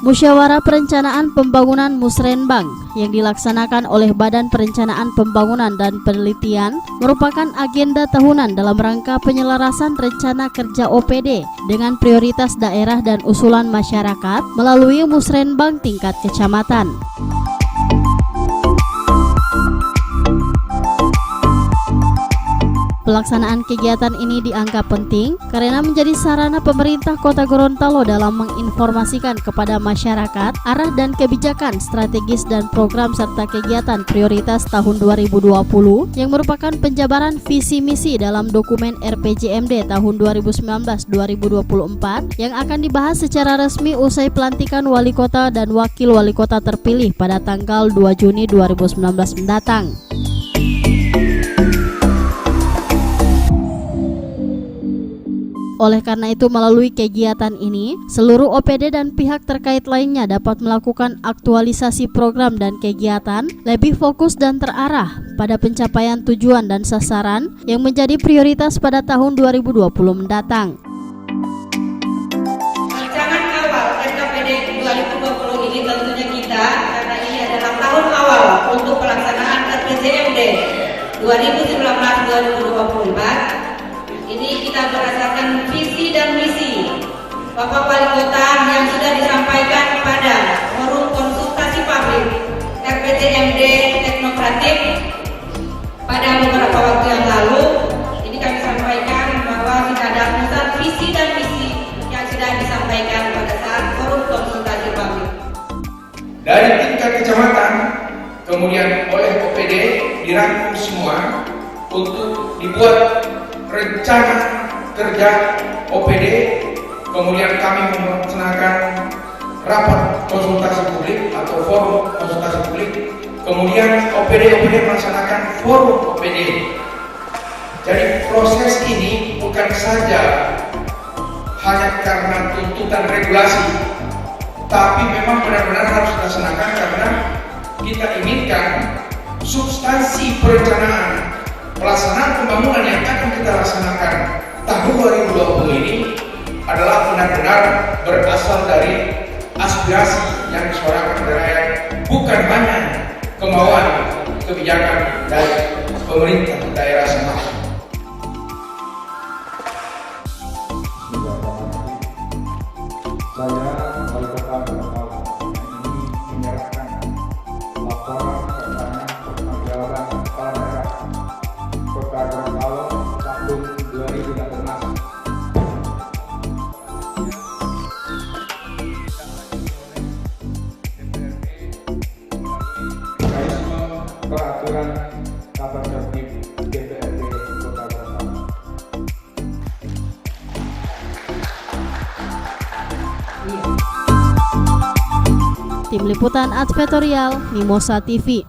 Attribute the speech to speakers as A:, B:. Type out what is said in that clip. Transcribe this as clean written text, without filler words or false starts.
A: Musyawarah Perencanaan Pembangunan Musrenbang yang dilaksanakan oleh Badan Perencanaan Pembangunan dan Penelitian merupakan agenda tahunan dalam rangka penyelarasan rencana kerja OPD dengan prioritas daerah dan usulan masyarakat melalui Musrenbang tingkat kecamatan. Pelaksanaan kegiatan ini dianggap penting karena menjadi sarana pemerintah Kota Gorontalo dalam menginformasikan kepada masyarakat arah dan kebijakan strategis dan program serta kegiatan prioritas tahun 2020 yang merupakan penjabaran visi misi dalam dokumen RPJMD tahun 2019-2024 yang akan dibahas secara resmi usai pelantikan wali kota dan wakil wali kota terpilih pada tanggal 2 Juni 2019 mendatang. Oleh karena itu, melalui kegiatan ini, seluruh OPD dan pihak terkait lainnya dapat melakukan aktualisasi program dan kegiatan lebih fokus dan terarah pada pencapaian tujuan dan sasaran yang menjadi prioritas pada tahun 2020 mendatang.
B: Rancangan awal RKPD 2020 ini tentunya kita, karena ini adalah tahun awal untuk pelaksanaan RPJMD 2019-2024. Ini kita berdasarkan visi dan misi Bapak Wali Kota yang sudah disampaikan pada forum konsultasi publik RPJMD teknokratif pada beberapa waktu yang lalu. Ini kami sampaikan bahwa kita ada pusat visi dan misi yang sudah disampaikan pada saat forum konsultasi publik.
C: Dari tingkat kecamatan, kemudian oleh OPD dirangkum semua untuk dibuat rencana kerja OPD, kemudian kami melaksanakan rapat konsultasi publik atau forum konsultasi publik, kemudian OPD melaksanakan forum OPD. Jadi proses ini bukan saja hanya karena tuntutan regulasi, tapi memang benar-benar harus dilaksanakan karena kita inginkan substansi perencanaan pelaksanaan pembangunan yang akan kita laksanakan tahun 2020 ini adalah benar-benar berasal dari aspirasi yang disuarakan dari rakyat, bukan hanya kemauan kebijakan dari pemerintah daerah semata.
D: Saya wali kota Gorontalo ini menyerahkan laporan rencana pertanggungjawaban kepala daerah Kota Gorontalo tahun 2016. Mekanisme peraturan tata tertib DPRD Kota Gorontalo.
A: Tim Liputan Advertorial Mimosa TV.